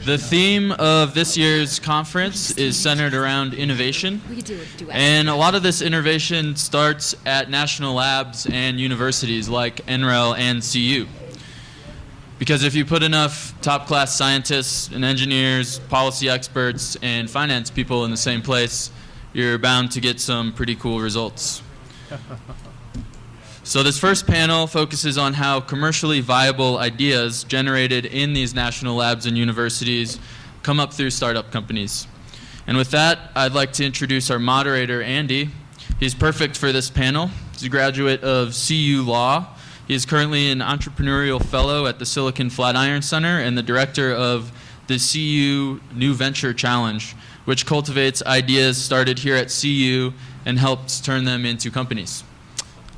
The theme of this year's conference is centered around innovation. And a lot of this innovation starts at national labs and universities like NREL and CU. Because if you put enough top-class scientists and engineers, policy experts, and finance people in the same place, you're bound to get some pretty cool results. So this first panel focuses on how commercially viable ideas generated in these national labs and universities come up through startup companies. And with that, I'd like to introduce our moderator, Andy. He's perfect for this panel. He's a graduate of CU Law. He is currently an entrepreneurial fellow at the Silicon Flatiron Center and the director of the CU New Venture Challenge, which cultivates ideas started here at CU and helps turn them into companies.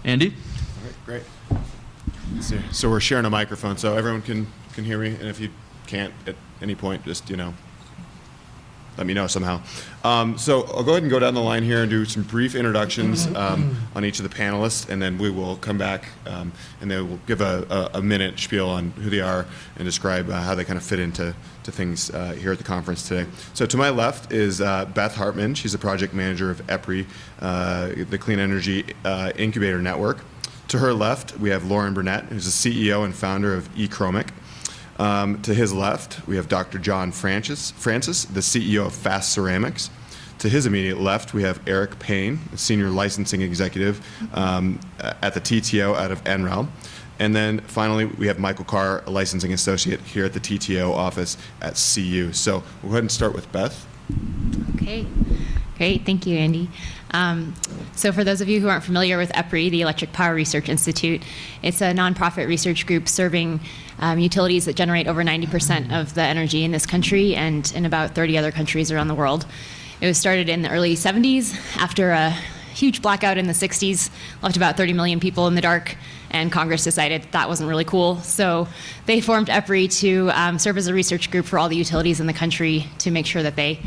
Andy? All right, great. So we're sharing a microphone so everyone can hear me, and if you can't at any point, just, let me know somehow. So I'll go ahead and go down the line here and do some brief introductions on each of the panelists, and then we will come back and then we'll give a minute spiel on who they are and describe how they kind of fit into things here at the conference today. So to my left is Beth Hartman. She's a project manager of EPRI, the Clean Energy Incubator Network. To her left, we have Loren Burnett, who's the CEO and founder of e-Chromic. To his left, we have Dr. John Francis, the CEO of FASTCeramics. To his immediate left, we have Eric Payne, a senior licensing executive at the TTO out of NREL. And then finally, we have Michael Carr, a licensing associate here at the TTO office at CU. So we'll go ahead and start with Beth. Okay, great. Thank you, Andy. So for those of you who aren't familiar with EPRI, the Electric Power Research Institute, it's a nonprofit research group serving utilities that generate over 90% of the energy in this country and in about 30 other countries around the world. It was started in the early 70s after a huge blackout in the 60s, left about 30 million people in the dark, and Congress decided that wasn't really cool. So they formed EPRI to serve as a research group for all the utilities in the country to make sure that they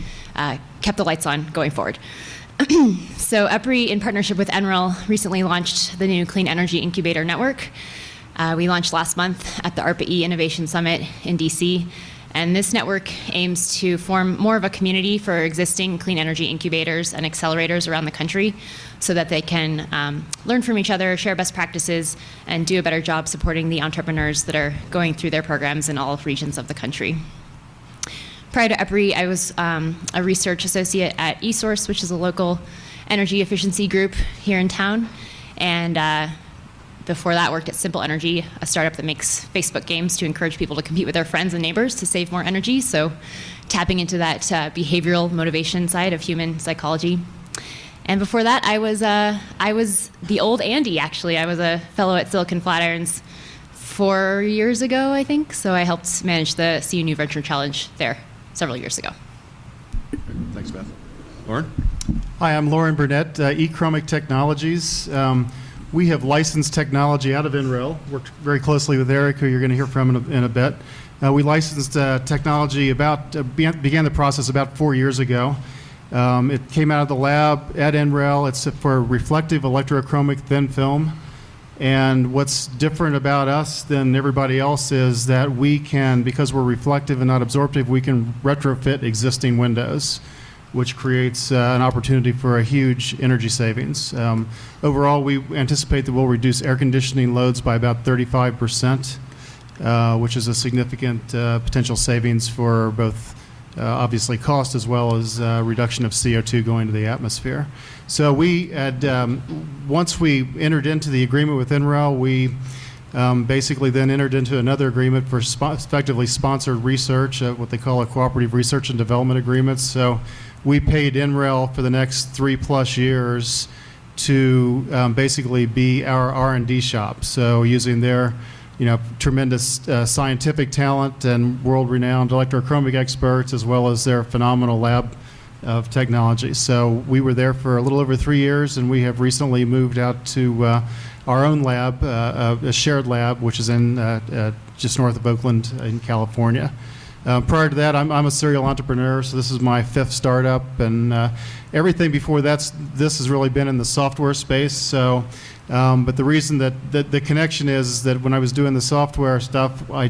kept the lights on going forward. So EPRI, in partnership with NREL, recently launched the new Clean Energy Incubator Network. We launched last month at the ARPA-E Innovation Summit in DC. And this network aims to form more of a community for existing clean energy incubators and accelerators around the country so that they can learn from each other, share best practices, and do a better job supporting the entrepreneurs that are going through their programs in all regions of the country. Prior to EPRI, I was a research associate at eSource, which is a local energy efficiency group here in town. And before that, worked at Simple Energy, a startup that makes Facebook games to encourage people to compete with their friends and neighbors to save more energy. So tapping into that behavioral motivation side of human psychology. And before that, I was the old Andy, actually. I was a fellow at Silicon Flatirons 4 years ago, I think. So I helped manage the CU New Venture Challenge there several years ago. Thanks, Beth. Loren? Hi, I'm Loren Burnett, e-Chromic Technologies. We have licensed technology out of NREL, worked very closely with Eric, who you're going to hear from in a bit. We licensed technology began the process about 4 years ago. It came out of the lab at NREL. It's for reflective electrochromic thin film. And what's different about us than everybody else is that we can, because we're reflective and not absorptive, we can retrofit existing windows, which creates an opportunity for a huge energy savings. Overall, we anticipate that we'll reduce air conditioning loads by about 35%, which is a significant potential savings for both obviously cost as well as reduction of CO2 going to the atmosphere. So we had, once we entered into the agreement with NREL, we basically then entered into another agreement for effectively sponsored research, what they call a cooperative research and development agreement. So we paid NREL for the next 3+ years to basically be our R&D shop. So using their tremendous scientific talent and world-renowned electrochromic experts, as well as their phenomenal lab of technology. So we were there for a little over 3 years, and we have recently moved out to our own lab, a shared lab, which is in just north of Oakland in California. Prior to that, I'm a serial entrepreneur, so this is my 5th startup, and everything before this has really been in the software space. So, but the reason that the connection is that when I was doing the software stuff, I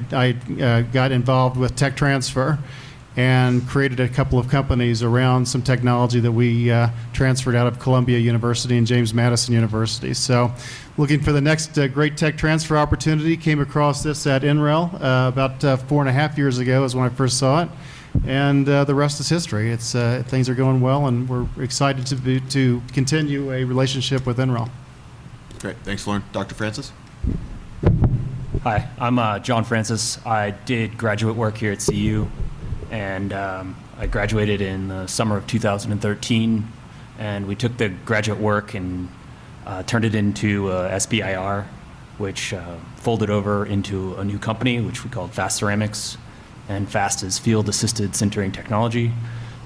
got involved with tech transfer and created a couple of companies around some technology that we transferred out of Columbia University and James Madison University. So looking for the next great tech transfer opportunity, came across this at NREL about 4.5 years ago is when I first saw it. And the rest is history. It's things are going well, and we're excited to continue a relationship with NREL. Great. Thanks, Loren. Dr. Francis? Hi, I'm John Francis. I did graduate work here at CU, and I graduated in the summer of 2013, and we took the graduate work and turned it into SBIR, which folded over into a new company, which we called FASTCeramics, and FAST is Field Assisted Sintering Technology,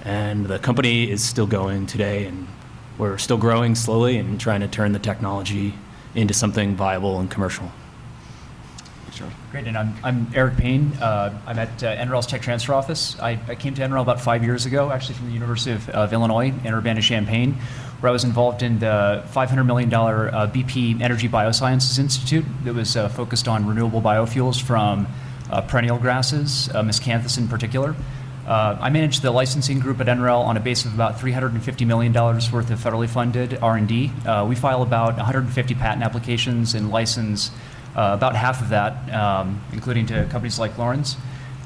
and the company is still going today, and we're still growing slowly and trying to turn the technology into something viable and commercial. Great, and I'm Eric Payne. I'm at NREL's Tech Transfer Office. I came to NREL about 5 years ago, actually from the University of Illinois in Urbana-Champaign, where I was involved in the $500 million BP Energy Biosciences Institute that was focused on renewable biofuels from perennial grasses, miscanthus in particular. I managed the licensing group at NREL on a base of about $350 million worth of federally funded R&D. We file about 150 patent applications and license about half of that, including to companies like Loren's.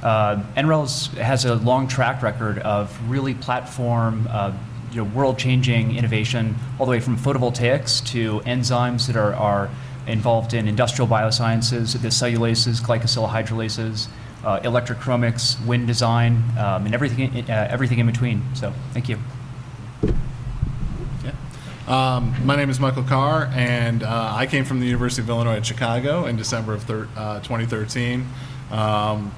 NREL has a long track record of really platform, world-changing innovation, all the way from photovoltaics to enzymes that are involved in industrial biosciences, the cellulases, glycosylhydrolases, electrochromics, wind design, and everything in between. So, thank you. My name is Michael Carr, and I came from the University of Illinois at Chicago in December of 2013.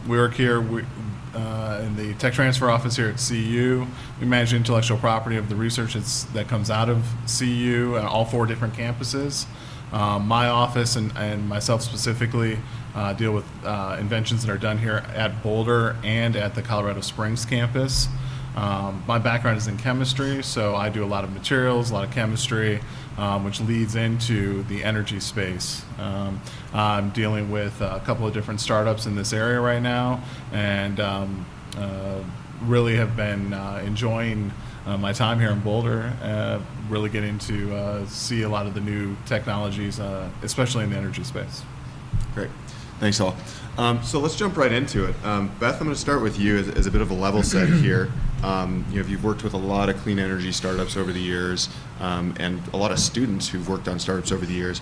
We work here in the tech transfer office here at CU. We manage the intellectual property of the research that comes out of CU and all 4 different campuses. My office and myself specifically deal with inventions that are done here at Boulder and at the Colorado Springs campus. My background is in chemistry, so I do a lot of materials, a lot of chemistry, which leads into the energy space. I'm dealing with a couple of different startups in this area right now, and really have been enjoying my time here in Boulder, really getting to see a lot of the new technologies, especially in the energy space. Great. Thanks, all. So let's jump right into it. Beth, I'm going to start with you as a bit of a level set here. You've worked with a lot of clean energy startups over the years, and a lot of students who've worked on startups over the years.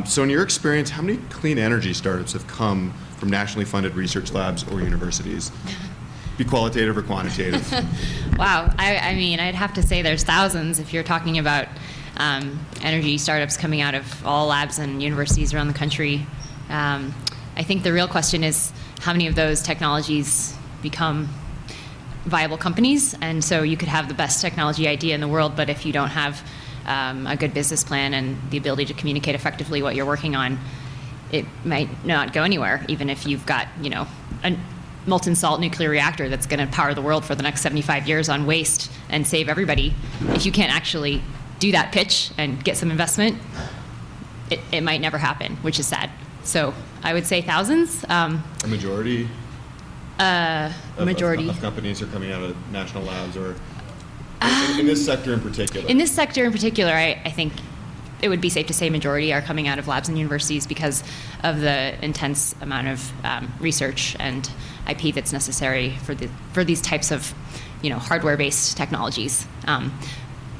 So in your experience, how many clean energy startups have come from nationally funded research labs or universities? Be qualitative or quantitative. Wow. I mean, I'd have to say there's thousands if you're talking about energy startups coming out of all labs and universities around the country. I think the real question is how many of those technologies become viable companies. And so you could have the best technology idea in the world, but if you don't have a good business plan and the ability to communicate effectively what you're working on, it might not go anywhere, even if you've got, a molten salt nuclear reactor that's going to power the world for the next 75 years on waste and save everybody. If you can't actually do that pitch and get some investment, it might never happen, which is sad. So I would say thousands. A majority? Majority. Of companies are coming out of national labs, or in this sector in particular? In this sector in particular, I think it would be safe to say majority are coming out of labs and universities because of the intense amount of research and IP that's necessary for these types of, hardware-based technologies.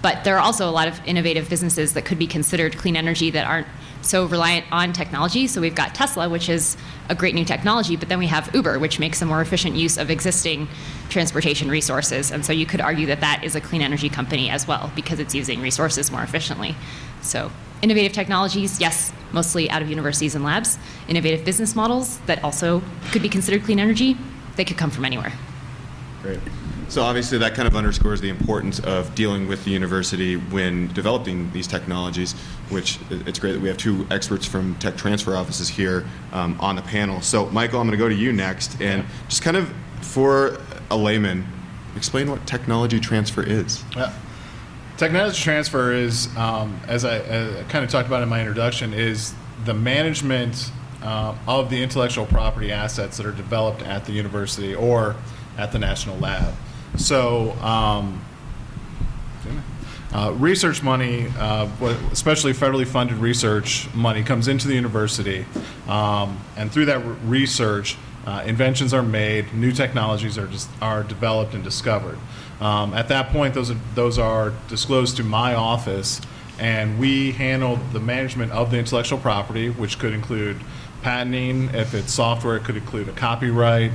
But there are also a lot of innovative businesses that could be considered clean energy that aren't so reliant on technology. So we've got Tesla, which is a great new technology, but then we have Uber, which makes a more efficient use of existing transportation resources. And so you could argue that that is a clean energy company as well, because it's using resources more efficiently. So innovative technologies, yes, mostly out of universities and labs. Innovative business models that also could be considered clean energy, they could come from anywhere. Great. So obviously that kind of underscores the importance of dealing with the university when developing these technologies, which it's great that we have 2 experts from tech transfer offices here on the panel. So Michael, I'm going to go to you next, and just kind of For a layman, explain what technology transfer is. Yeah. Technology transfer is, as I kind of talked about in my introduction, is the management of the intellectual property assets that are developed at the university or at the national lab. So research money, especially federally funded research money, comes into the university, and through that research, inventions are made, new technologies are developed and discovered. At that point, those are disclosed to my office, and we handle the management of the intellectual property, which could include patenting. If it's software, it could include a copyright,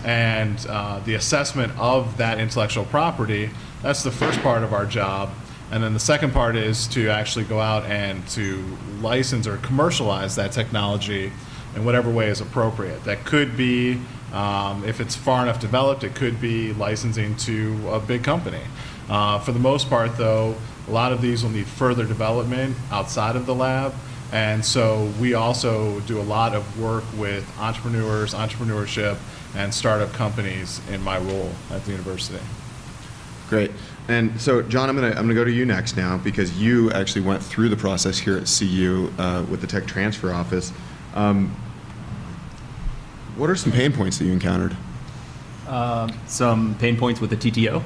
and the assessment of that intellectual property. That's the first part of our job. And then the second part is to actually go out and to license or commercialize that technology in whatever way is appropriate. That could be, if it's far enough developed, it could be licensing to a big company. For the most part, though, a lot of these will need further development outside of the lab. And so we also do a lot of work with entrepreneurs, entrepreneurship, and startup companies in my role at the university. Great. And so, John, I'm gonna go to you next now, because you actually went through the process here at CU with the Tech Transfer Office. What are some pain points that you encountered? Some pain points with the TTO.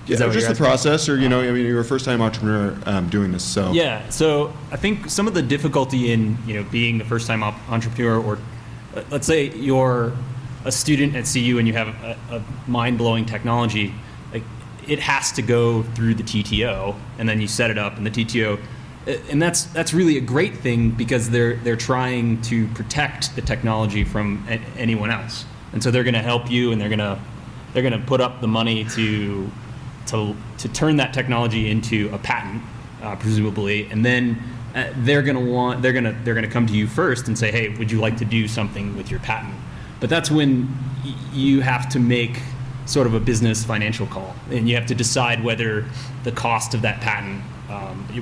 Yeah, just the process, or you're a first-time entrepreneur doing this. So yeah, so I think some of the difficulty in being a first-time entrepreneur, or let's say you're a student at CU and you have a mind-blowing technology, like it has to go through the TTO, and then you set it up, and the TTO, and that's really a great thing, because they're trying to protect the technology from anyone else, and so they're going to help you, and they're going to put up the money to turn that technology into a patent, presumably, and then they're going to come to you first and say, hey, would you like to do something with your patent? But that's when you have to make sort of a business financial call, and you have to decide whether the cost of that patent,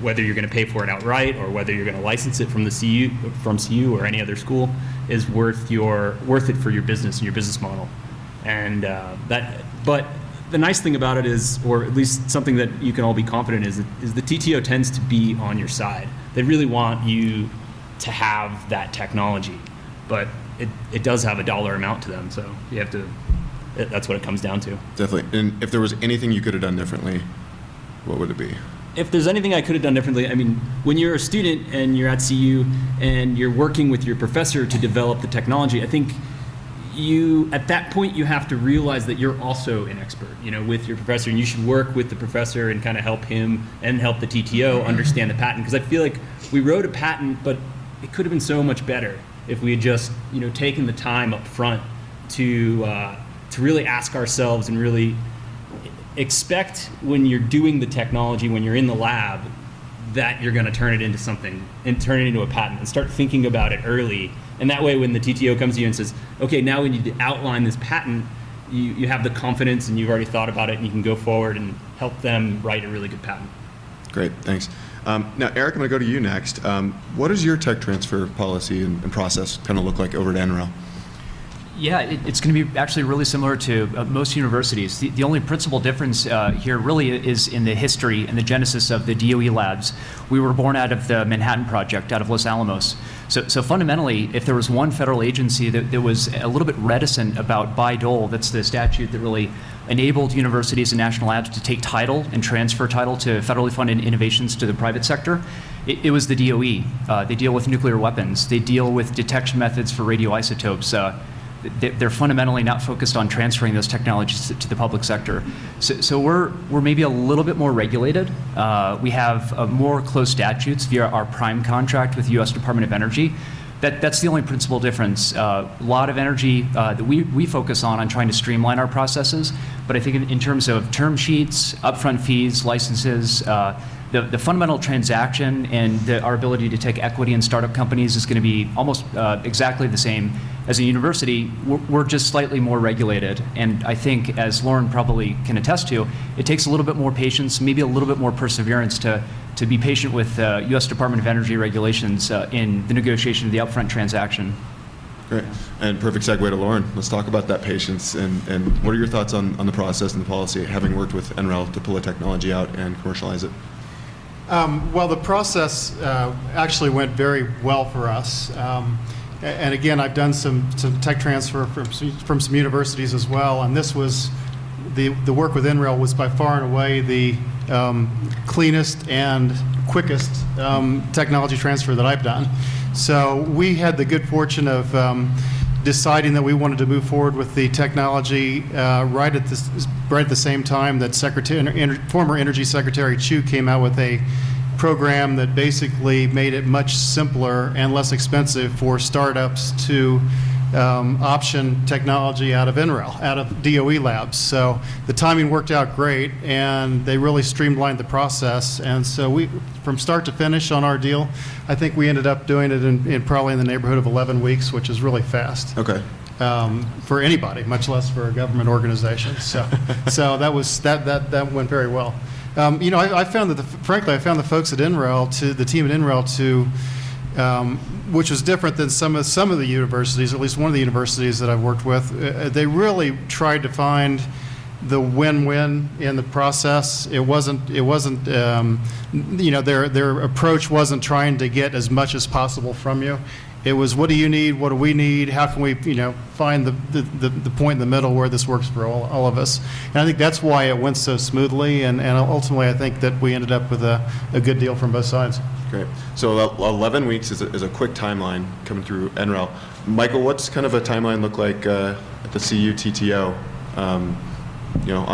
whether you're going to pay for it outright or whether you're going to license it from CU or any other school, is worth it for your business and your business model. And but the nice thing about it is, or at least something that you can all be confident is the TTO tends to be on your side. They really want you to have that technology, but it does have a dollar amount to them, so you have to. That's what it comes down to. Definitely. And if there was anything you could have done differently, what would it be? If there's anything I could have done differently, I mean, when you're a student and you're at CU and you're working with your professor to develop the technology, I think at that point you have to realize that you're also an expert, with your professor, and you should work with the professor and kind of help him and help the TTO understand the patent, because I feel like we wrote a patent, but it could have been so much better if we had just, taken the time up front to really ask ourselves and really expect, when you're doing the technology, when you're in the lab, that you're going to turn it into something and turn it into a patent, and start thinking about it early. And that way, when the TTO comes to you and says, okay, now we need to outline this patent, you have the confidence and you've already thought about it, and you can go forward and help them write a really good patent. Great, thanks. Now, Eric, I'm going to go to you next. What does your tech transfer policy and process kind of look like over at NREL? Yeah, it's going to be actually really similar to most universities. The only principal difference here really is in the history and the genesis of the DOE labs. We were born out of the Manhattan Project, out of Los Alamos. So fundamentally, if there was one federal agency that was a little bit reticent about Bayh-Dole, that's the statute that really enabled universities and national labs to take title and transfer title to federally funded innovations to the private sector, it was the DOE. They deal with nuclear weapons. They deal with detection methods for radioisotopes. They're fundamentally not focused on transferring those technologies to the public sector. So we're maybe a little bit more regulated. We have more closed statutes via our prime contract with the U.S. Department of Energy. That's the only principal difference. A lot of energy that we focus on trying to streamline our processes, but I think in terms of term sheets, upfront fees, licenses, the fundamental transaction and our ability to take equity in startup companies is going to be almost exactly the same. As a university, we're just slightly more regulated, and I think, as Loren probably can attest to, it takes a little bit more patience, maybe a little bit more perseverance to be patient with U.S. Department of Energy regulations in the negotiation of the upfront transaction. Great. And perfect segue to Loren. Let's talk about that patience and what are your thoughts on the process and the policy, having worked with NREL to pull a technology out and commercialize it? Well, the process actually went very well for us. And again, I've done some tech transfer from some universities as well, and this was, the work with NREL was by far and away the cleanest and quickest technology transfer that I've done. So we had the good fortune of deciding that we wanted to move forward with the technology right at the same time that former Energy Secretary Chu came out with a program that basically made it much simpler and less expensive for startups to option technology out of NREL, out of DOE labs. So the timing worked out great, and they really streamlined the process. And so we, from start to finish on our deal, I think we ended up doing it in probably in the neighborhood of 11 weeks, which is really fast. Okay. For anybody, much less for a government organization. So that went very well. I found that frankly, I found the folks at NREL, the team at NREL, which was different than some of the universities, at least one of the universities that I've worked with. They really tried to find the win-win in the process. It wasn't. Their approach wasn't trying to get as much as possible from you. It was, what do you need? What do we need? How can we, find the point in the middle where this works for all of us? And I think that's why it went so smoothly. And ultimately, I think that we ended up with a good deal from both sides. Great. So 11 weeks is a quick timeline coming through NREL. Michael, what's kind of a timeline look like at the CU TTO? On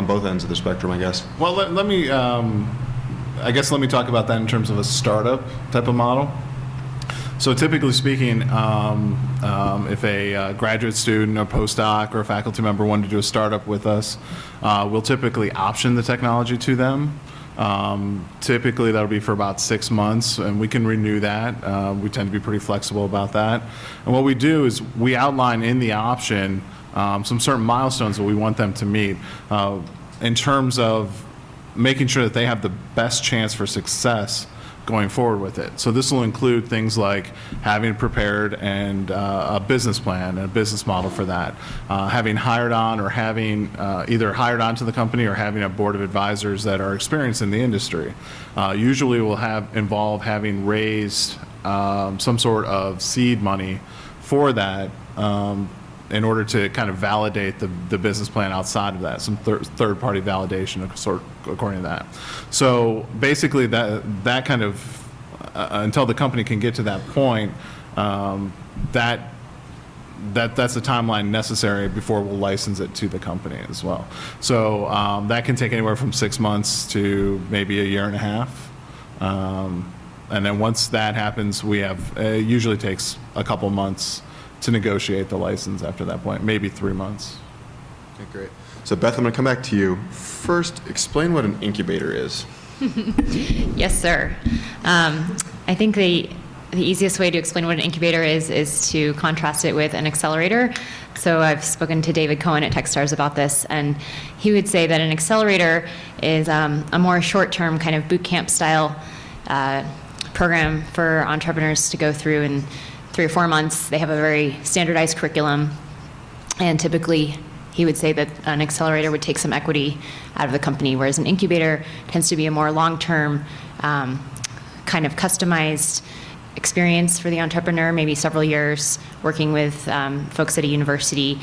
both ends of the spectrum, I guess. Well, let me talk about that in terms of a startup type of model. So typically speaking, if a graduate student or postdoc or a faculty member wanted to do a startup with us, we'll typically option the technology to them. Typically that'll be for about 6 months, and we can renew that. We tend to be pretty flexible about that. And what we do is we outline in the option some certain milestones that we want them to meet in terms of making sure that they have the best chance for success going forward with it. So this will include things like having prepared and a business plan and a business model for that, having hired on or having either hired on to the company or having a board of advisors that are experienced in the industry. Usually will involve having raised some sort of seed money for that in order to kind of validate the business plan outside of that, some third-party validation of sort according to that. So basically that kind of, until the company can get to that point, that's the timeline necessary before we'll license it to the company as well. So that can take anywhere from 6 months to maybe a year and a half. And then once that happens, we have, it usually takes a couple months to negotiate the license after that point, maybe 3 months. Okay, great. So Beth, I'm going to come back to you. First, explain what an incubator is. Yes, sir. I think the easiest way to explain what an incubator is to contrast it with an accelerator. So I've spoken to David Cohen at Techstars about this, and he would say that an accelerator is a more short-term kind of boot camp style program for entrepreneurs to go through in 3 or 4 months. They have a very standardized curriculum, and typically he would say that an accelerator would take some equity out of the company, whereas an incubator tends to be a more long-term kind of customized experience for the entrepreneur, maybe several years working with folks at a university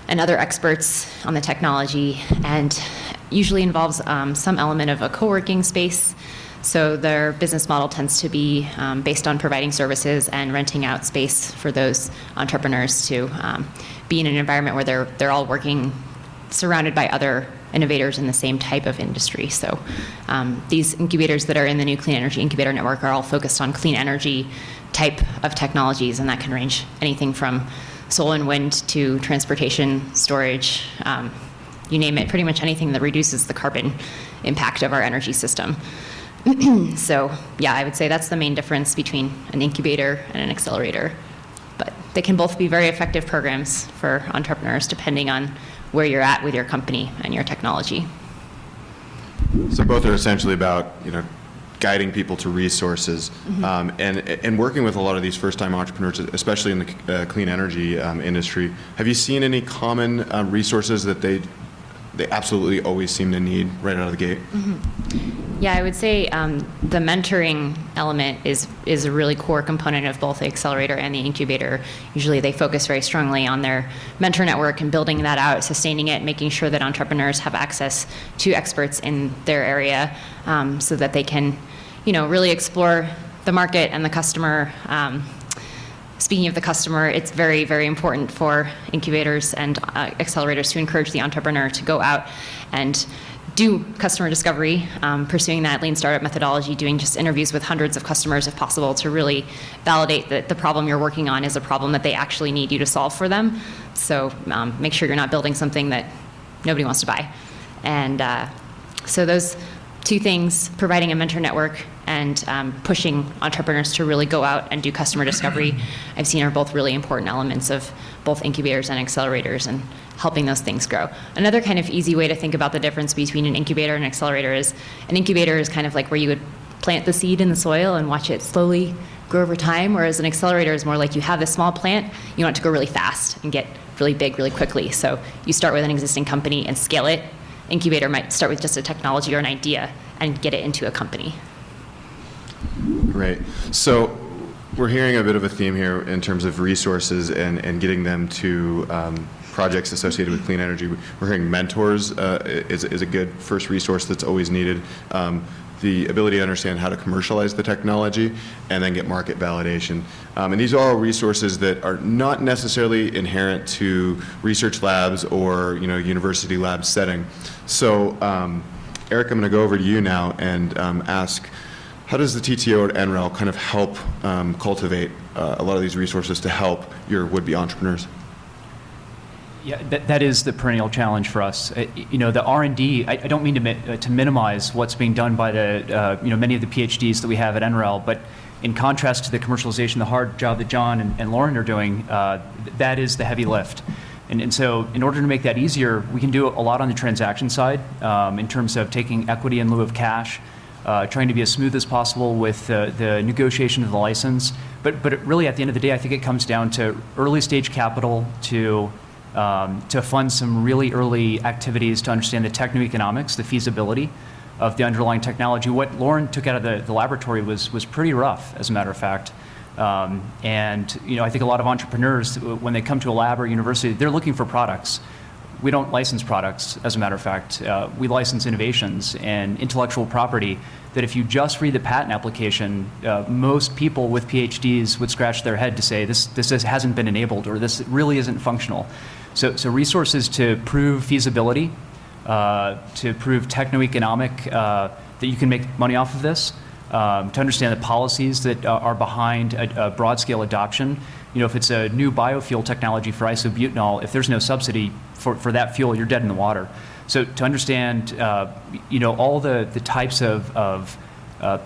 and other experts on the technology, and usually involves some element of a co-working space. So their business model tends to be based on providing services and renting out space for those entrepreneurs to be in an environment where they're all working surrounded by other innovators in the same type of industry. So these incubators that are in the new Clean Energy Incubator Network are all focused on clean energy type of technologies, and that can range anything from solar and wind to transportation, storage, you name it, pretty much anything that reduces the carbon impact of our energy system. So yeah, I would say that's the main difference between an incubator and an accelerator. But they can both be very effective programs for entrepreneurs depending on where you're at with your company and your technology. So both are essentially about, guiding people to resources, and working with a lot of these first-time entrepreneurs, especially in the clean energy industry. Have you seen any common resources that they absolutely always seem to need right out of the gate? Yeah, I would say the mentoring element is a really core component of both the accelerator and the incubator. Usually they focus very strongly on their mentor network and building that out, sustaining it, making sure that entrepreneurs have access to experts in their area, so that they can, really explore the market and the customer. Speaking of the customer, it's very, very important for incubators and accelerators to encourage the entrepreneur to go out and do customer discovery, pursuing that lean startup methodology, doing just interviews with hundreds of customers if possible, to really validate that the problem you're working on is a problem that they actually need you to solve for them. So make sure you're not building something that nobody wants to buy. And so those two things, providing a mentor network and pushing entrepreneurs to really go out and do customer discovery, I've seen are both really important elements of both incubators and accelerators and helping those things grow. Another kind of easy way to think about the difference between an incubator and an accelerator is an incubator is kind of like where you would plant the seed in the soil and watch it slowly grow over time, whereas an accelerator is more like you have this small plant, you want it to go really fast and get really big really quickly. So you start with an existing company and scale it. Incubator might start with just a technology or an idea and get it into a company. Great. So we're hearing a bit of a theme here in terms of resources and getting them to projects associated with clean energy. We're hearing mentors is a good first resource that's always needed. The ability to understand how to commercialize the technology and then get market validation. And these are all resources that are not necessarily inherent to research labs or university lab setting. So Eric, I'm going to go over to you now and ask, how does the TTO at NREL kind of help cultivate a lot of these resources to help your would-be entrepreneurs? Yeah, that is the perennial challenge for us. The R&D, I don't mean to minimize what's being done by the many of the PhDs that we have at NREL, but in contrast to the commercialization, the hard job that John and Loren are doing, that is the heavy lift. And so in order to make that easier, we can do a lot on the transaction side in terms of taking equity in lieu of cash, trying to be as smooth as possible with the negotiation of the license. But really, at the end of the day, I think it comes down to early stage capital to fund some really early activities to understand the techno-economics, the feasibility of the underlying technology. What Loren took out of the laboratory was pretty rough, as a matter of fact. And I think a lot of entrepreneurs, when they come to a lab or university, they're looking for products. We don't license products, as a matter of fact. We license innovations and intellectual property that if you just read the patent application, most people with PhDs would scratch their head to say, this hasn't been enabled, or this really isn't functional. So resources to prove feasibility, to prove techno-economic, that you can make money off of this, to understand the policies that are behind a broad-scale adoption. If it's a new biofuel technology for isobutanol, if there's no subsidy for that fuel, you're dead in the water. So to understand, all the types of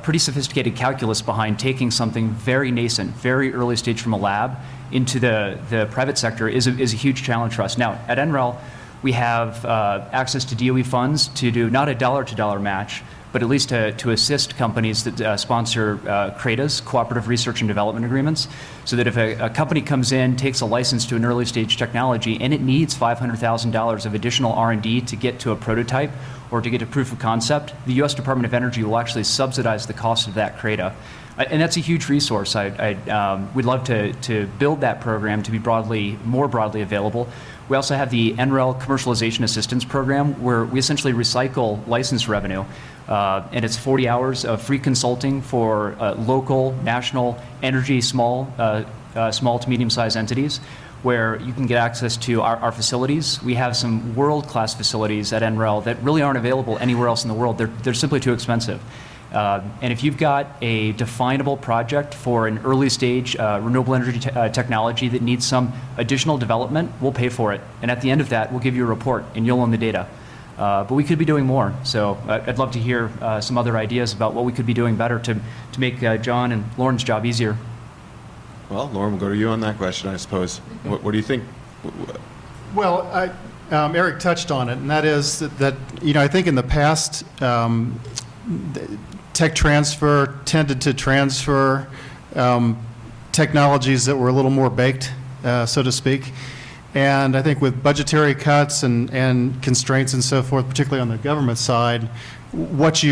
pretty sophisticated calculus behind taking something very nascent, very early stage from a lab into the private sector is a huge challenge for us. Now, at NREL, we have access to DOE funds to do not a dollar-to-dollar match, but at least to assist companies that sponsor CRADAs, Cooperative Research and Development Agreements, so that if a company comes in, takes a license to an early stage technology, and it needs $500,000 of additional R&D to get to a prototype or to get to proof of concept, the U.S. Department of Energy will actually subsidize the cost of that CRADA. And that's a huge resource. We'd love to build that program to be more broadly available. We also have the NREL Commercialization Assistance Program, where we essentially recycle license revenue. And it's 40 hours of free consulting for local, national, energy, small to medium-sized entities, where you can get access to our facilities. We have some world-class facilities at NREL that really aren't available anywhere else in the world. They're simply too expensive. And if you've got a definable project for an early stage renewable energy technology that needs some additional development, we'll pay for it. And at the end of that, we'll give you a report and you'll own the data. But we could be doing more. So I'd love to hear some other ideas about what we could be doing better to make John and Loren's job easier. Well, Loren, we'll go to you on that question, I suppose. What do you think? Well, Eric touched on it, and that is that I think in the past, tech transfer tended to transfer technologies that were a little more baked, so to speak. And I think with budgetary cuts and constraints and so forth, particularly on the government side, what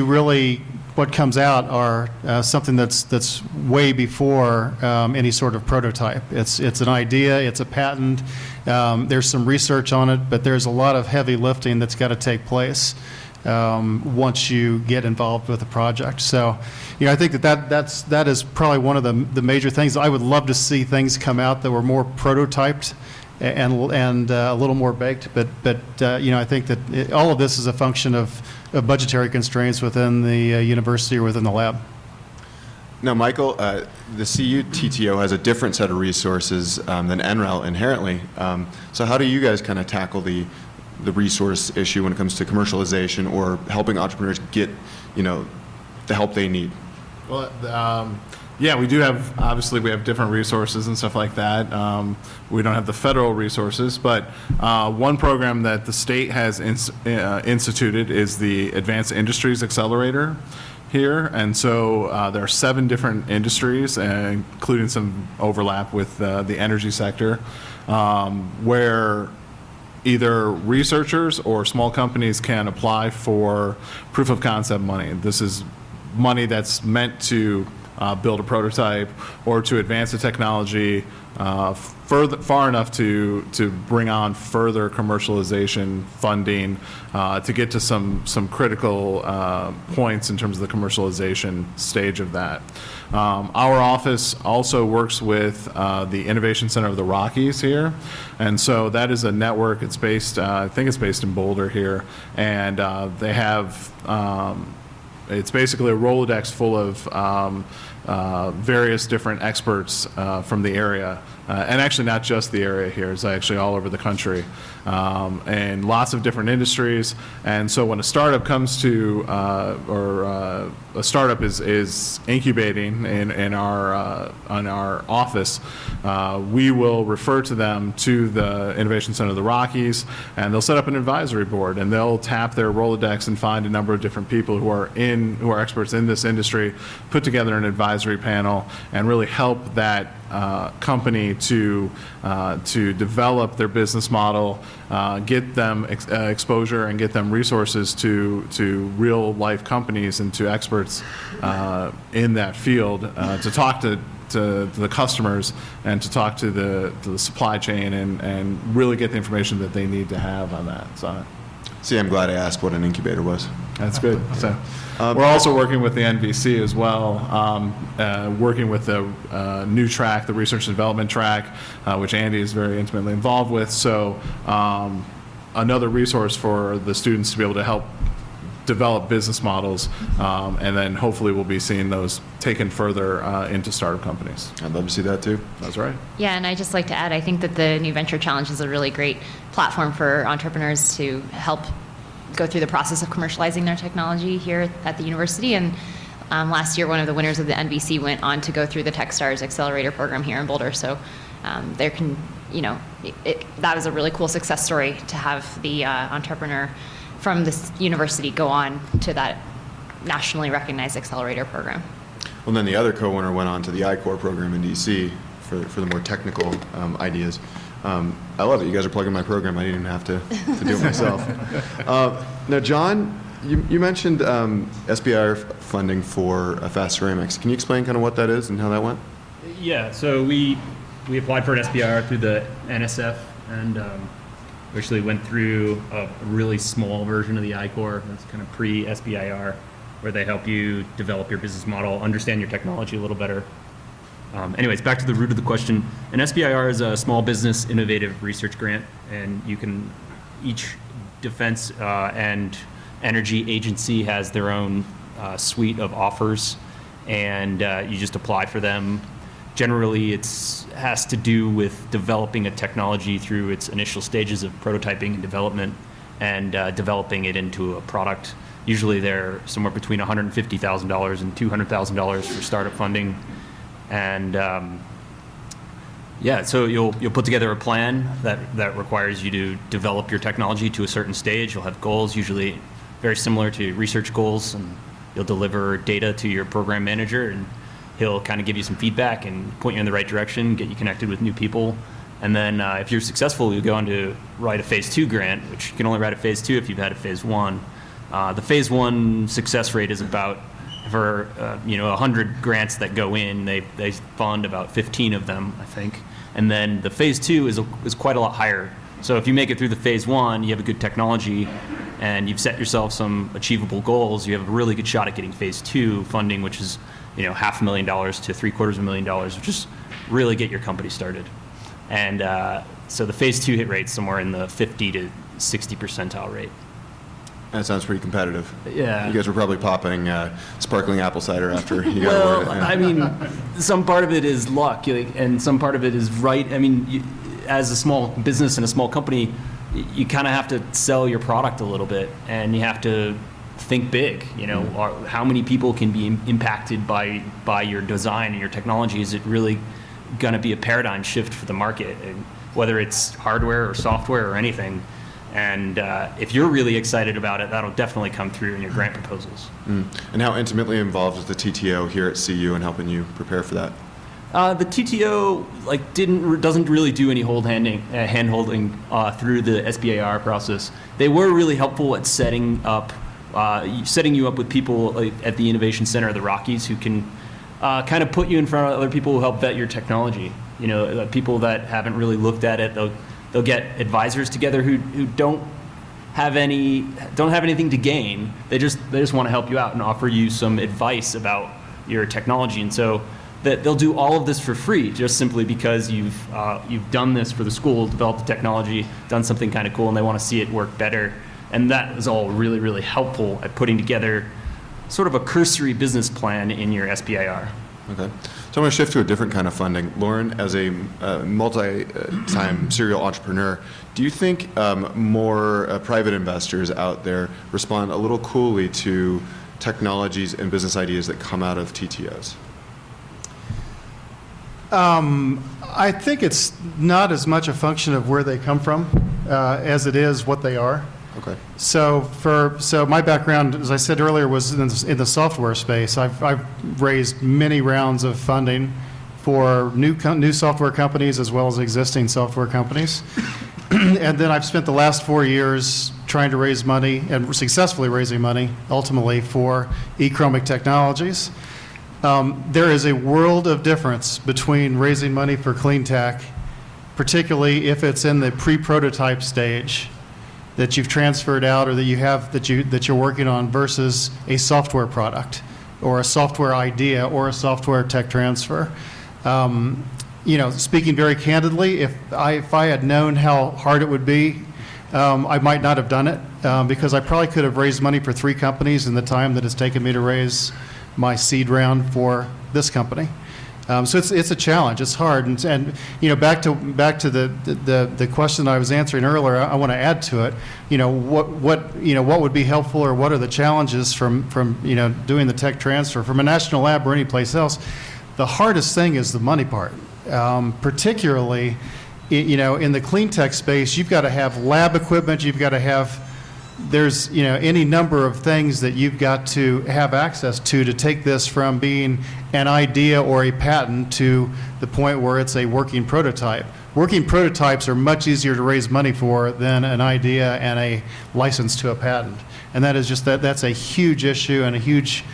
comes out are something that's way before any sort of prototype. It's an idea, it's a patent, there's some research on it, but there's a lot of heavy lifting that's got to take place once you get involved with a project. So, I think that is probably one of the major things. I would love to see things come out that were more prototyped and a little more baked, but I think that all of this is a function of budgetary constraints within the university or within the lab. Now, Michael, the CU TTO has a different set of resources than NREL inherently. So how do you guys kind of tackle the resource issue when it comes to commercialization or helping entrepreneurs get, the help they need? Well, yeah, we do have, obviously we have different resources and stuff like that. We don't have the federal resources, but one program that the state has instituted is the Advanced Industries Accelerator here. And so there are 7 different industries, including some overlap with the energy sector, where either researchers or small companies can apply for proof of concept money. This is money that's meant to build a prototype or to advance the technology far enough to bring on further commercialization funding to get to some critical points in terms of the commercialization stage of that. Our office also works with the Innovation Center of the Rockies here, and so that is a network. It's based, I think it's based in Boulder here, and they have it's basically a Rolodex full of various different experts from the area. And actually not just the area here, it's actually all over the country. And lots of different industries. And so when a startup comes to, a startup is incubating in our office, we will refer to them to the Innovation Center of the Rockies, and they'll set up an advisory board, and they'll tap their Rolodex and find a number of different people who are experts in this industry, put together an advisory panel, and really help that company to develop their business model, get them exposure, and get them resources to real life companies and to experts in that field to talk to the customers and to talk to the supply chain and really get the information that they need to have on that side. See, I'm glad I asked what an incubator was. That's good. So, we're also working with the NVC as well, working with the new track, the research and development track, which Andy is very intimately involved with. So another resource for the students to be able to help develop business models, and then hopefully we'll be seeing those taken further into startup companies. I'd love to see that too. That's right. Yeah, and I'd just like to add, I think that the New Venture Challenge is a really great platform for entrepreneurs to help go through the process of commercializing their technology here at the university. And last year, one of the winners of the NVC went on to go through the TechStars Accelerator program here in Boulder. So there can, that was a really cool success story to have the entrepreneur from this university go on to that nationally recognized accelerator program. Well, then the other co-winner went on to the I-Core program in DC for the more technical ideas. I love it. You guys are plugging my program. I didn't even have to do it myself. Now, John, you mentioned SBIR funding for FASTCeramics. Can you explain kind of what that is and how that went? Yeah, so we applied for an SBIR through the NSF, and we actually went through a really small version of the I-Core. That's kind of pre-SBIR, where they help you develop your business model, understand your technology a little better. Anyways, back to the root of the question. An SBIR is a small business innovative research grant, and each defense and energy agency has their own suite of offers, and you just apply for them. Generally, it has to do with developing a technology through its initial stages of prototyping and development, and developing it into a product. Usually they're somewhere between $150,000 and $200,000 for startup funding. And yeah, so you'll put together a plan that requires you to develop your technology to a certain stage. You'll have goals, usually very similar to research goals, and You'll deliver data to your program manager, and he'll kind of give you some feedback and point you in the right direction, get you connected with new people. And then if you're successful, you go on to write a phase 2 grant, which you can only write a phase 2 if you've had a phase 1. The phase 1 success rate is about, for 100 grants that go in, they fund about 15 of them, I think. And then the phase 2 is quite a lot higher. So if you make it through the phase 1, you have a good technology, and you've set yourself some achievable goals, you have a really good shot at getting phase 2 funding, which is $500,000 to $750,000, which is really get your company started. And so the phase 2 hit rate's somewhere in the 50 to 60 percentile rate. That sounds pretty competitive. Yeah. You guys were probably popping sparkling apple cider after you got Well, awarded. Yeah. I mean, some part of it is luck, and some part of it is right. I mean, as a small business and a small company, you kind of have to sell your product a little bit, and you have to think big. How many people can be impacted by your design and your technology? Is it really going to be a paradigm shift for the market, and whether it's hardware or software or anything? And if you're really excited about it, that'll definitely come through in your grant proposals. And how intimately involved is the TTO here at CU in helping you prepare for that? The TTO doesn't really do any hand-holding through the SBIR process. They were really helpful at setting you up with people at the Innovation Center of the Rockies who can kind of put you in front of other people who help vet your technology. People that haven't really looked at it, they'll get advisors together who don't have anything to gain. They just want to help you out and offer you some advice about your technology. And so that they'll do all of this for free, just simply because you've done this for the school, developed the technology, done something kind of cool, and they want to see it work better. And that is all really, really helpful at putting together sort of a cursory business plan in your SBIR. Okay. So I'm going to shift to a different kind of funding. Loren, as a multi-time serial entrepreneur, do you think more private investors out there respond a little coolly to technologies and business ideas that come out of TTOs? I think it's not as much a function of where they come from as it is what they are. Okay. So my background, as I said earlier, was in the software space. I've raised many rounds of funding for new software companies as well as existing software companies. And then I've spent the last 4 years trying to raise money and successfully raising money, ultimately, for e-Chromic technologies. There is a world of difference between raising money for clean tech, particularly if it's in the pre-prototype stage that you've transferred out or that you're working on, versus a software product or a software idea or a software tech transfer. Speaking very candidly, if I had known how hard it would be, I might not have done it, because I probably could have raised money for 3 companies in the time that it's taken me to raise my seed round for this company. So it's a challenge. It's hard, and back to the question I was answering earlier. I want to add to it. What would be helpful, or what are the challenges from doing the tech transfer from a national lab or any place else? The hardest thing is the money part, particularly in the clean tech space. You've got to have lab equipment. You've got to have any number of things that you've got to have access to take this from being an idea or a patent to the point where it's a working prototype. Working prototypes are much easier to raise money for than an idea and a license to a patent. And that is that's a huge issue and a huge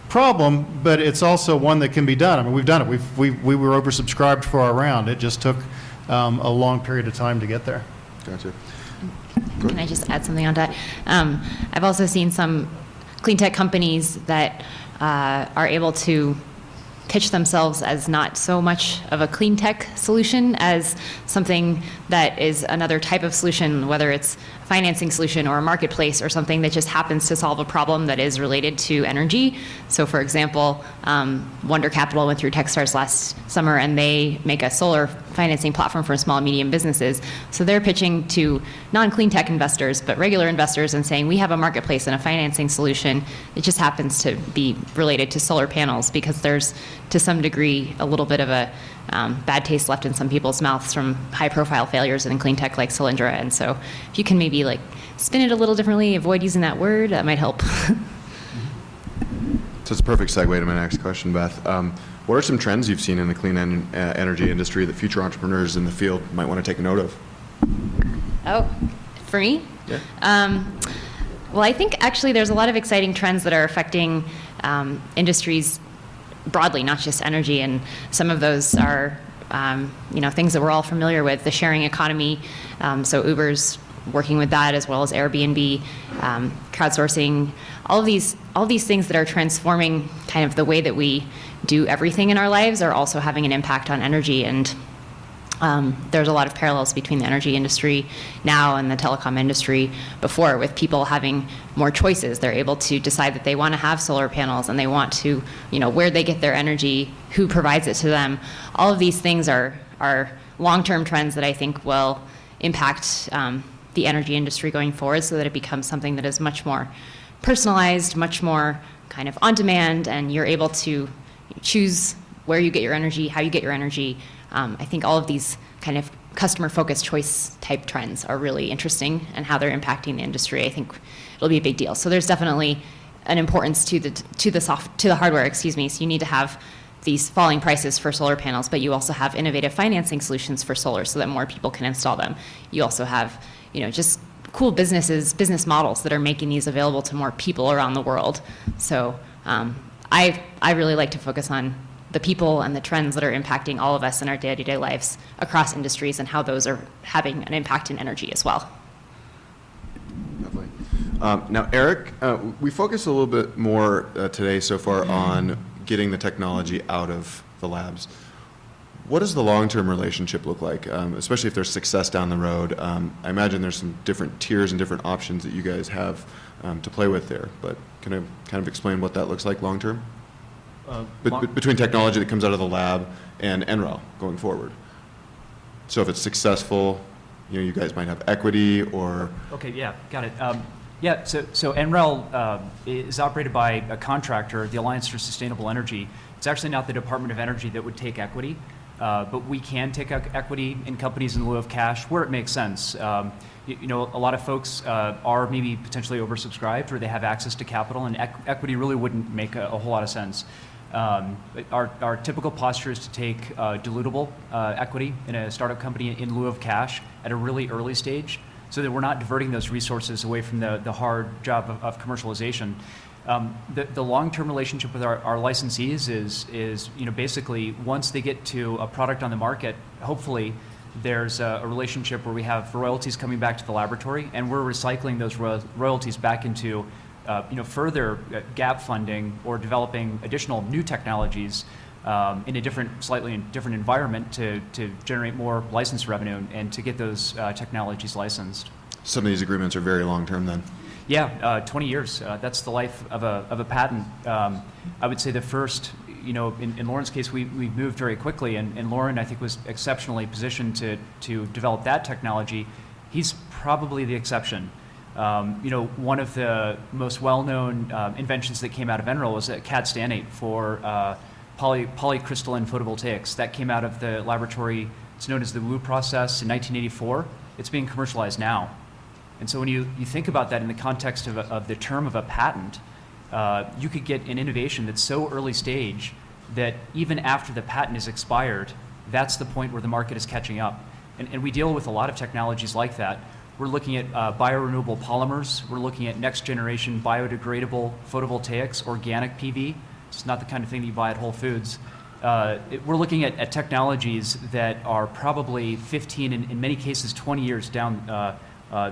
problem, but it's also one that can be done. I mean, we've done it. We were oversubscribed for our round. It just took a long period of time to get there. Gotcha. Can I just add something on that? I've also seen some clean tech companies that are able to pitch themselves as not so much of a clean tech solution as something that is another type of solution, whether it's a financing solution or a marketplace or something that just happens to solve a problem that is related to energy. So for example, Wonder Capital went through Techstars last summer, and they make a solar financing platform for small and medium businesses. So they're pitching to non-clean tech investors, but regular investors, and saying, we have a marketplace and a financing solution. It just happens to be related to solar panels, because there's, to some degree, a little bit of a bad taste left in some people's mouths from high-profile failures in clean tech like Solyndra. And so if you can maybe spin it a little differently, avoid using that word, that might help. So it's a perfect segue to my next question, Beth. What are some trends you've seen in the clean energy industry that future entrepreneurs in the field might want to take note of? Oh, for me? Yeah. Well, I think actually there's a lot of exciting trends that are affecting industries broadly, not just energy, and some of those are things that we're all familiar with, the sharing economy, so Uber's working with that, as well as Airbnb, crowdsourcing, all of these things that are transforming kind of the way that we do everything in our lives are also having an impact on energy. And there's a lot of parallels between the energy industry now and the telecom industry before, with people having more choices. They're able to decide that they want to have solar panels, and they want to, where they get their energy, who provides it to them. All of these things are long-term trends that I think will impact the energy industry going forward, so that it becomes something that is much more personalized, much more kind of on demand, and you're able to choose where you get your energy, how you get your energy. I think all of these kind of customer-focused choice type trends are really interesting, and how they're impacting the industry. I think it'll be a big deal. So there's definitely an importance to the hardware. So you need to have these falling prices for solar panels, but you also have innovative financing solutions for solar, so that more people can install them. You also have, just cool business models that are making these available to more people around the world. So I really like to focus on the people and the trends that are impacting all of us in our day-to-day lives across industries, and how those are having an impact in energy as well. Lovely. Now, Eric, we focused a little bit more today so far on getting the technology out of the labs. What does the long-term relationship look like, especially if there's success down the road? I imagine there's some different tiers and different options that you guys have to play with there, but can I kind of explain what that looks like long-term? Between technology that comes out of the lab and NREL going forward. So if it's successful, you guys might have equity or... Okay, yeah, got it. So NREL is operated by a contractor, the Alliance for Sustainable Energy. It's actually not the Department of Energy that would take equity, but we can take equity in companies in lieu of cash where it makes sense. A lot of folks are maybe potentially oversubscribed, or they have access to capital, and equity really wouldn't make a whole lot of sense. Our typical posture is to take dilutable equity in a startup company in lieu of cash at a really early stage, so that we're not diverting those resources away from the hard job of commercialization. The long-term relationship with our licensees is basically once they get to a product on the market, hopefully there's a relationship where we have royalties coming back to the laboratory, and we're recycling those royalties back into further gap funding or developing additional new technologies in a slightly different environment to generate more license revenue and to get those technologies licensed. Some of these agreements are very long-term then. Yeah, 20 years. That's the life of a patent. I would say the first, in Loren's case, we moved very quickly, and Loren, I think, was exceptionally positioned to develop that technology. He's probably the exception. One of the most well-known inventions that came out of NREL was a CAD standate for polycrystalline photovoltaics. That came out of the laboratory. It's known as the Wu process in 1984. It's being commercialized now. And so when you think about that in the context of the term of a patent, you could get an innovation that's so early stage that even after the patent is expired, that's the point where the market is catching up. And we deal with a lot of technologies like that. We're looking at biorenewable polymers. We're looking at next generation biodegradable photovoltaics, organic PV. It's not the kind of thing that you buy at Whole Foods. We're looking at technologies that are probably 15, and in many cases 20 years down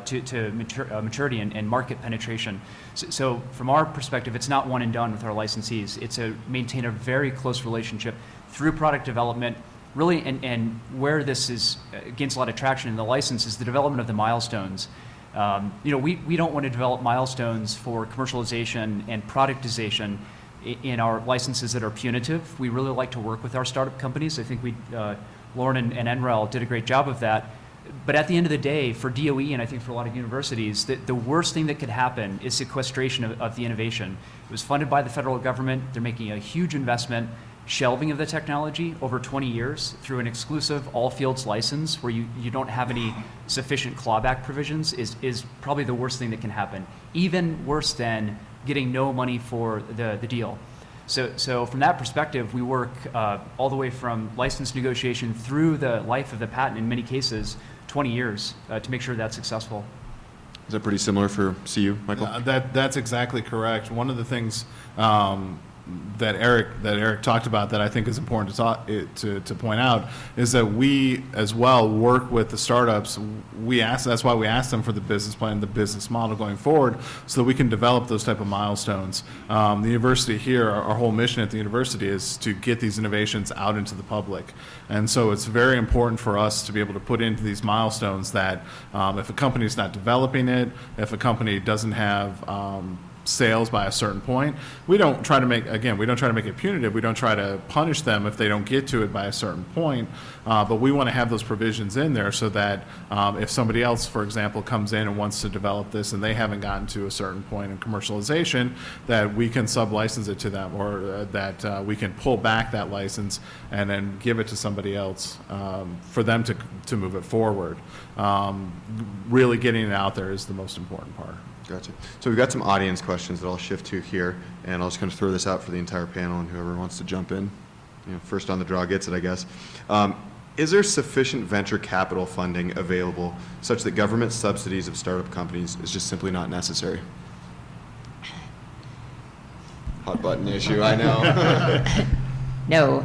to maturity and market penetration. So from our perspective, it's not one and done with our licensees. It's to maintain a very close relationship through product development. Really, and where this gains a lot of traction in the license is the development of the milestones. We don't want to develop milestones for commercialization and productization in our licenses that are punitive. We really like to work with our startup companies. I think Loren and NREL did a great job of that. But at the end of the day, for DOE and I think for a lot of universities, the worst thing that could happen is sequestration of the innovation. It was funded by the federal government. They're making a huge investment. Shelving of the technology over 20 years through an exclusive all fields license where you don't have any sufficient clawback provisions is probably the worst thing that can happen. Even worse than getting no money for the deal. So from that perspective, we work all the way from license negotiation through the life of the patent, in many cases, 20 years, to make sure that's successful. Is that pretty similar for CU, Michael? That's exactly correct. One of the things that Eric talked about that I think is important to point out is that we as well work with the startups. That's why we ask them for the business plan, the business model going forward, so that we can develop those type of milestones. The university here, our whole mission at the university is to get these innovations out into the public, and so it's very important for us to be able to put into these milestones that if a company is not developing it, if a company doesn't have sales by a certain point, we don't try to make it punitive. We don't try to punish them if they don't get to it by a certain point, but we want to have those provisions in there so that if somebody else, for example, comes in and wants to develop this and they haven't gotten to a certain point in commercialization, that we can sub-license it to them, or that we can pull back that license and then give it to somebody else for them to move it forward. Really getting it out there is the most important part. Gotcha. So we've got some audience questions that I'll shift to here, and I'll just kind of throw this out for the entire panel, and whoever wants to jump in, first on the draw gets it, I guess. Is there sufficient venture capital funding available such that government subsidies of startup companies is just simply not necessary? Hot button issue, I know. No.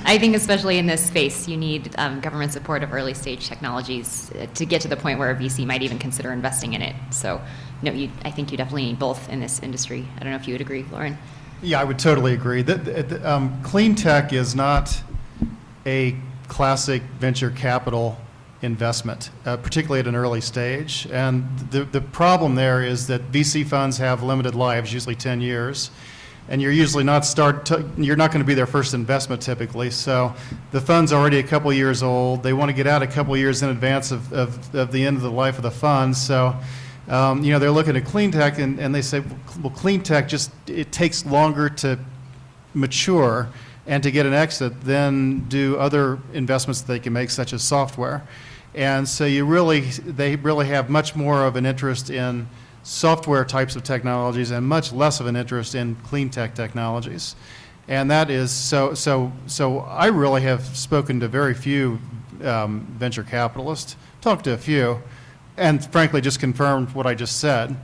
I think especially in this space, you need government support of early stage technologies to get to the point where a VC might even consider investing in it. So, no, I think you definitely need both in this industry. I don't know if you would agree, Loren. Yeah, I would totally agree. Clean tech is not a classic venture capital investment, particularly at an early stage. And the problem there is that VC funds have limited lives, usually 10 years. And you're usually you're not going to be their first investment typically. So the fund's already a couple years old. They want to get out a couple years in advance of the end of the life of the fund. So, they're looking at clean tech and they say, well, clean tech it takes longer to mature and to get an exit than do other investments that they can make, such as software. And so they really have much more of an interest in software types of technologies and much less of an interest in clean tech technologies. And that is, so I really have spoken to very few venture capitalists, talked to a few, and frankly just confirmed what I just said.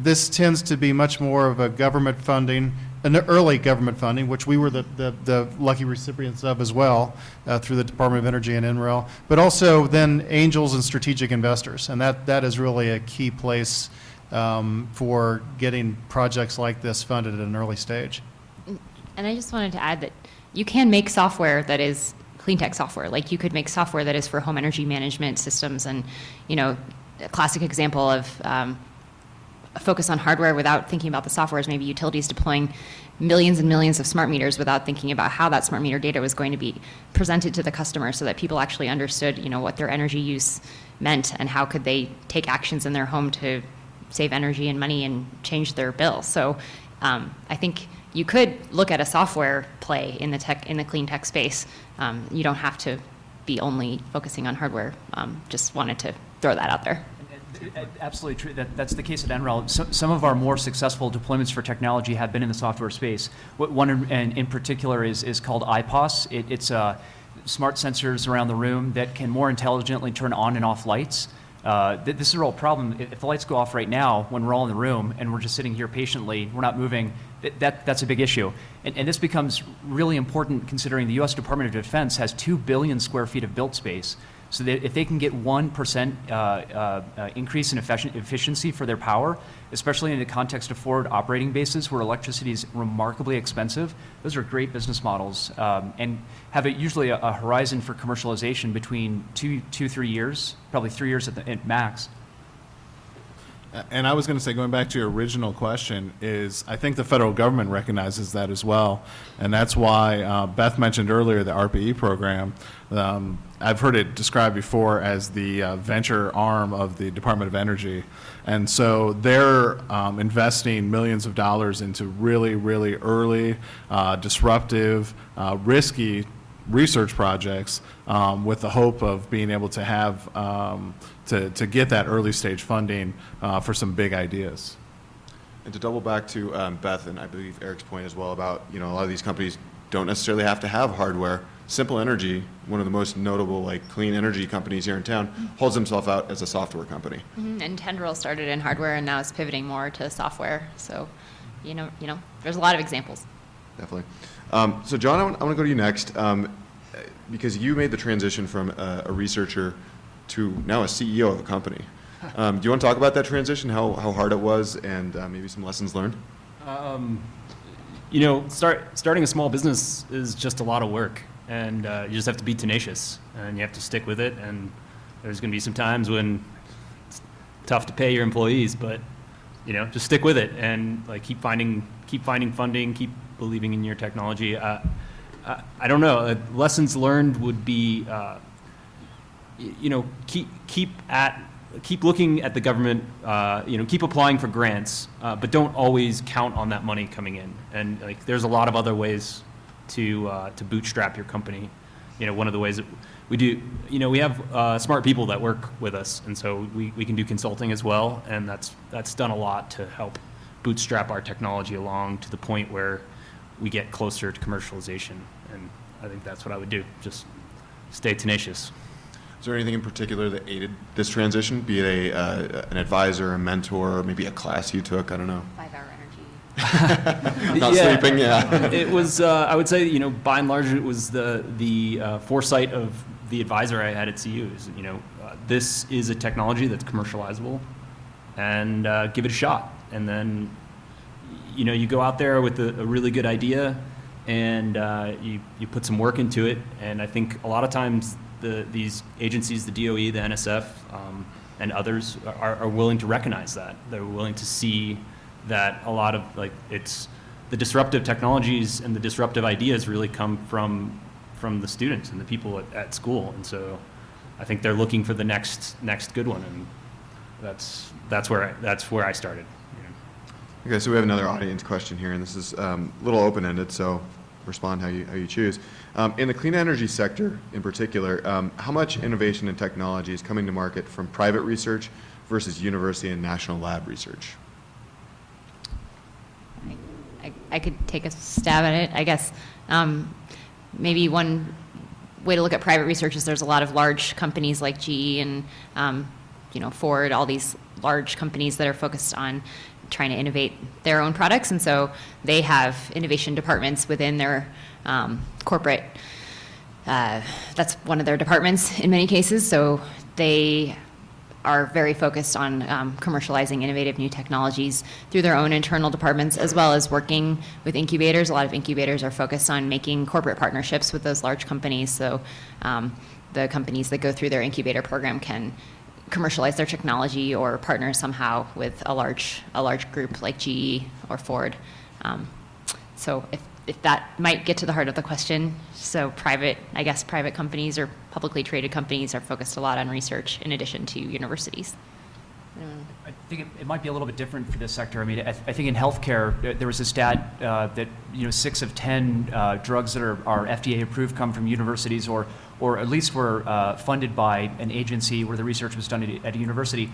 This tends to be much more of a government funding, an early government funding, which we were the lucky recipients of as well through the Department of Energy and NREL, but also then angels and strategic investors. And that is really a key place for getting projects like this funded at an early stage. And I just wanted to add that you can make software that is clean tech software. Like you could make software that is for home energy management systems, and a classic example of a focus on hardware without thinking about the software is maybe utilities deploying millions and millions of smart meters without thinking about how that smart meter data was going to be presented to the customer so that people actually understood, what their energy use meant and how could they take actions in their home to save energy and money and change their bill. So I think you could look at a software play in the clean tech space. You don't have to be only focusing on hardware. Just wanted to throw that out there. Absolutely true. That's the case at NREL. Some of our more successful deployments for technology have been in the software space. One in particular is called IPOS. It's smart sensors around the room that can more intelligently turn on and off lights. This is a real problem. If the lights go off right now when we're all in the room and we're just sitting here patiently, we're not moving, that's a big issue. And this becomes really important considering the U.S. Department of Defense has 2 billion square feet of built space. So that if they can get 1% increase in efficiency for their power, especially in the context of forward operating bases where electricity is remarkably expensive, those are great business models and have usually a horizon for commercialization between 3 years, probably 3 years at max. And I was going to say, going back to your original question, is I think the federal government recognizes that as well. And that's why Beth mentioned earlier the RPE program. I've heard it described before as the venture arm of the Department of Energy. And so they're investing millions of dollars into really, really early, disruptive, risky research projects with the hope of being able to have to get that early stage funding for some big ideas. And to double back to Beth and I believe Eric's point as well about, a lot of these companies don't necessarily have to have hardware. Simple Energy, one of the most notable clean energy companies here in town, holds themselves out as a software company. And NREL started in hardware and now is pivoting more to software. So, there's a lot of examples. Definitely. So John, I want to go to you next because you made the transition from a researcher to now a CEO of a company. Do you want to talk about that transition, how hard it was, and maybe some lessons learned? Starting a small business is just a lot of work, and you just have to be tenacious, and you have to stick with it, and there's going to be some times when it's tough to pay your employees, but, just stick with it, and keep finding funding, keep believing in your technology. I don't know, lessons learned would be, keep looking at the government, keep applying for grants, but don't always count on that money coming in. And there's a lot of other ways to bootstrap your company. One of the ways that we do, we have smart people that work with us, and so we can do consulting as well, and that's done a lot to help bootstrap our technology along to the point where we get closer to commercialization. And I think that's what I would do, just stay tenacious. Is there anything in particular that aided this transition, be it an advisor, a mentor, maybe a class you took? I don't know. 5-hour energy. Not sleeping, yeah. It was, I would say, by and large, it was the foresight of the advisor I had at CU. This is a technology that's commercializable, and give it a shot. And then, you go out there with a really good idea, and you put some work into it. And I think a lot of times these agencies, the DOE, the NSF, and others are willing to recognize that. They're willing to see that a lot of it's the disruptive technologies and the disruptive ideas really come from the students and the people at school. And so I think they're looking for the next good one, and that's where I started. Okay, so we have another audience question here, and this is a little open-ended, so respond how you choose. In the clean energy sector in particular, how much innovation and technology is coming to market from private research versus university and national lab research? I could take a stab at it, I guess. Maybe one way to look at private research is there's a lot of large companies like GE and Ford, all these large companies that are focused on trying to innovate their own products, and so they have innovation departments within their corporate. That's one of their departments in many cases, so they are very focused on commercializing innovative new technologies through their own internal departments, as well as working with incubators. A lot of incubators are focused on making corporate partnerships with those large companies, so the companies that go through their incubator program can commercialize their technology or partner somehow with a large group like GE or Ford. So if that might get to the heart of the question, so private companies or publicly traded companies are focused a lot on research in addition to universities. I think it might be a little bit different for this sector. I mean, I think in healthcare, there was a stat that 6 of 10 drugs that are FDA approved come from universities, or at least were funded by an agency where the research was done at a university.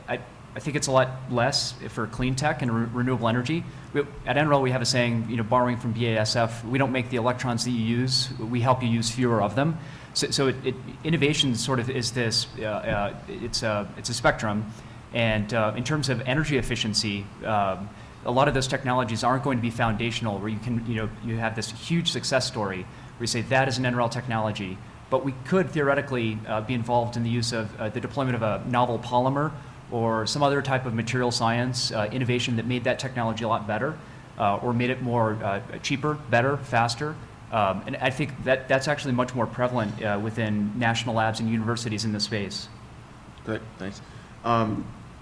I think it's a lot less for clean tech and renewable energy. At NREL, we have a saying, borrowing from BASF, we don't make the electrons that you use, we help you use fewer of them. So innovation sort of is this, it's a spectrum. And in terms of energy efficiency, a lot of those technologies aren't going to be foundational, where you have this huge success story where you say that is an NREL technology. But we could theoretically be involved in the use of the deployment of a novel polymer or some other type of material science innovation that made that technology a lot better, or made it more cheaper, better, faster. And I think that's actually much more prevalent within national labs and universities in this space. Great, thanks.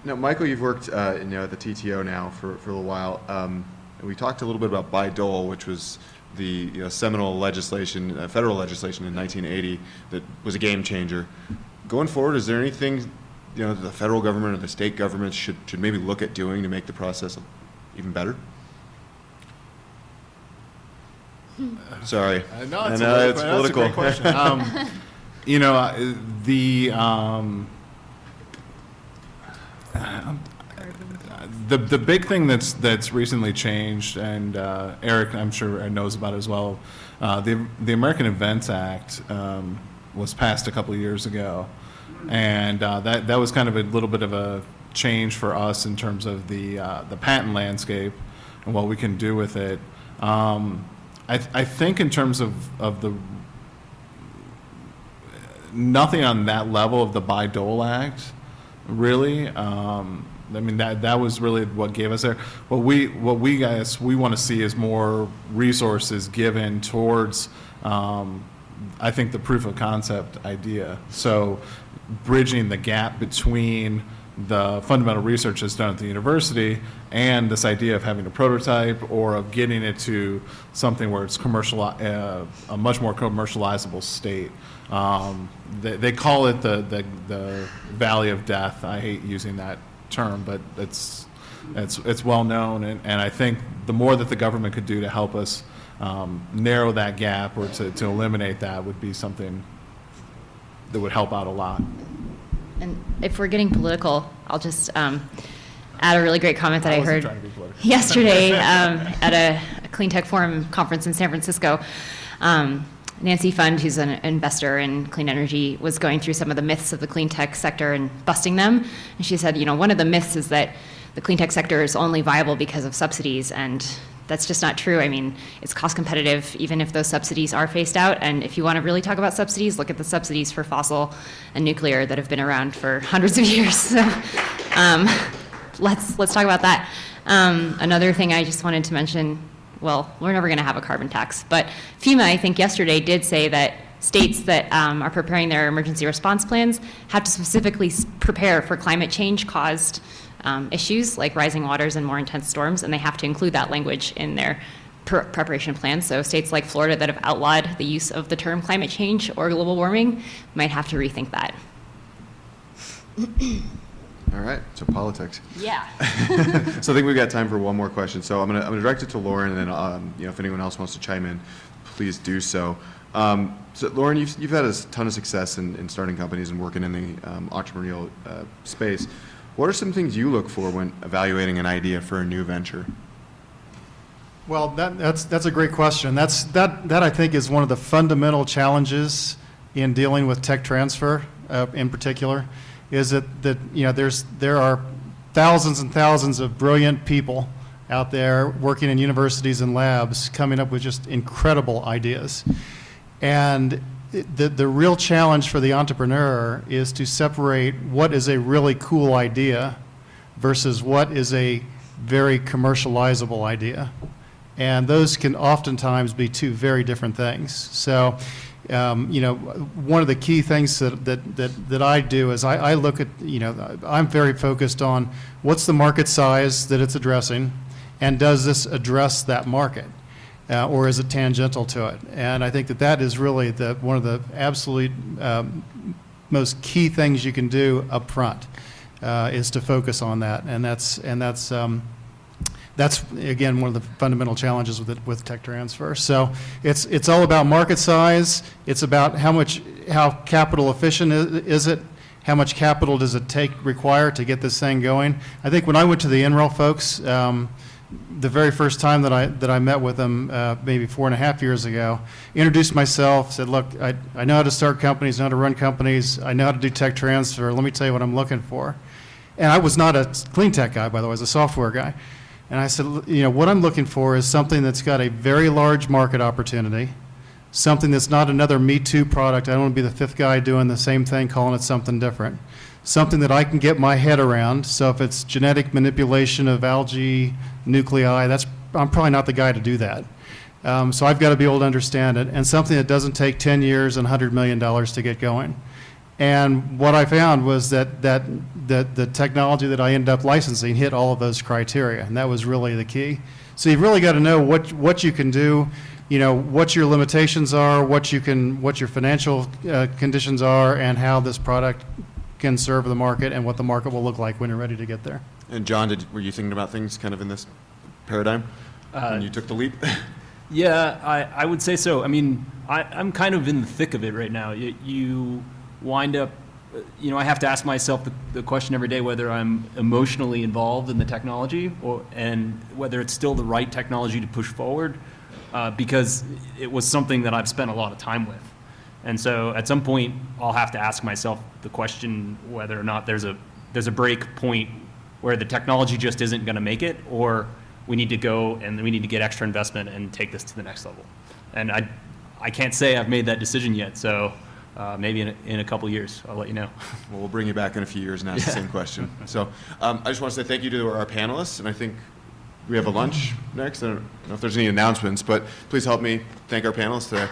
Now, Michael, you've worked at the TTO now for a little while. And we talked a little bit about BIDOL, which was the seminal legislation, federal legislation in 1980 that was a game changer. Going forward, is there anything that the federal government or the state governments should maybe look at doing to make the process even better? Sorry. No, it's that's political. a great question. The big thing that's recently changed, and Eric, I'm sure knows about it as well. The American Invents Act was passed a couple of years ago, and that was kind of a little bit of a change for us in terms of the patent landscape and what we can do with it. I think in terms of the nothing on that level of the Bayh-Dole Act, really. I mean, that was really what gave us there. What we want to see is more resources given towards, I think, the proof of concept idea. So bridging the gap between the fundamental research that's done at the university and this idea of having a prototype or of getting it to something where it's a much more commercializable state. They call it the Valley of Death. I hate using that term, but it's well known, and I think the more that the government could do to help us narrow that gap or to eliminate that would be something that would help out a lot. And if we're getting political, I'll just add a really great comment that I heard yesterday at a Clean Tech Forum conference in San Francisco. Nancy Fund, who's an investor in clean energy, was going through some of the myths of the clean tech sector and busting them. And she said, one of the myths is that the clean tech sector is only viable because of subsidies, and that's just not true. I mean, it's cost competitive even if those subsidies are phased out. And if you want to really talk about subsidies, look at the subsidies for fossil and nuclear that have been around for hundreds of years. So let's talk about that. Another thing I just wanted to mention, well, we're never going to have a carbon tax, but FEMA, I think yesterday, did say that states that are preparing their emergency response plans have to specifically prepare for climate change caused issues like rising waters and more intense storms, and they have to include that language in their preparation plans. So states like Florida that have outlawed the use of the term climate change or global warming might have to rethink that. All right, so politics. Yeah. So I think we've got time for one more question. So I'm gonna direct it to Loren, and then if anyone else wants to chime in, please do so. So Loren, you've had a ton of success in starting companies and working in the entrepreneurial space. What are some things you look for when evaluating an idea for a new venture? Well, that's a great question. That I think is one of the fundamental challenges in dealing with tech transfer, in particular, is that there are thousands and thousands of brilliant people out there working in universities and labs coming up with just incredible ideas. And the real challenge for the entrepreneur is to separate what is a really cool idea versus what is a very commercializable idea. And those can oftentimes be two very different things. So, one of the key things that I do is I look at, I'm very focused on what's the market size that it's addressing, and does this address that market? Or is it tangential to it? And I think that is really one of the absolute most key things you can do up front, is to focus on that. And that's again one of the fundamental challenges with tech transfer. So it's all about market size. It's about how capital efficient is it? How much capital does it require to get this thing going? I think when I went to the NREL folks, the very first time that I met with them, maybe 4.5 years ago, introduced myself, said, look, I know how to start companies, know how to run companies, I know how to do tech transfer, let me tell you what I'm looking for. And I was not a clean tech guy, by the way, I was a software guy. And I said, what I'm looking for is something that's got a very large market opportunity, something that's not another Me Too product. I don't want to be the fifth guy doing the same thing, calling it something different. Something that I can get my head around. So if it's genetic manipulation of algae nuclei, I'm probably not the guy to do that. So I've got to be able to understand it, and something that doesn't take 10 years and $100 million to get going. And what I found was that the technology that I ended up licensing hit all of those criteria, and that was really the key. So you've really got to know what you can do, what your limitations are, what your financial conditions are, and how this product can serve the market and what the market will look like when you're ready to get there. And John, were you thinking about things kind of in this paradigm when you took the leap? Yeah, I would say so. I mean, I'm kind of in the thick of it right now. You wind up I have to ask myself the question every day whether I'm emotionally involved in the technology and whether it's still the right technology to push forward, because it was something that I've spent a lot of time with. And so at some point, I'll have to ask myself the question whether or not there's a break point where the technology just isn't going to make it, or we need to go and we need to get extra investment and take this to the next level. And I can't say I've made that decision yet, so maybe in a couple years, I'll let you know. Well, we'll bring you back in a few years and ask the same question. So I just want to say thank you to our panelists, and I think we have a lunch next. I don't know if there's any announcements, but please help me thank our panelists today.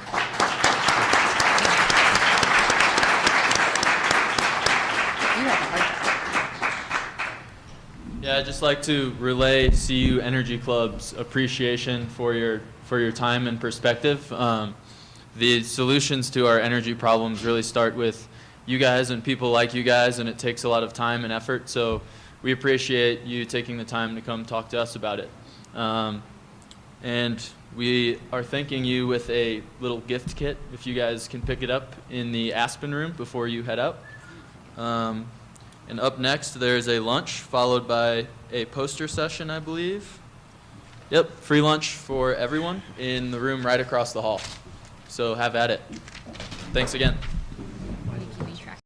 Yeah, I'd just like to relay CU Energy Club's appreciation for your time and perspective. The solutions to our energy problems really start with you guys and people like you guys, and it takes a lot of time and effort. So we appreciate you taking the time to come talk to us about it. And we are thanking you with a little gift kit, if you guys can pick it up in the Aspen room before you head out. And up next, there's a lunch followed by a poster session, I believe. Yep, free lunch for everyone in the room right across the hall. So have at it. Thanks again.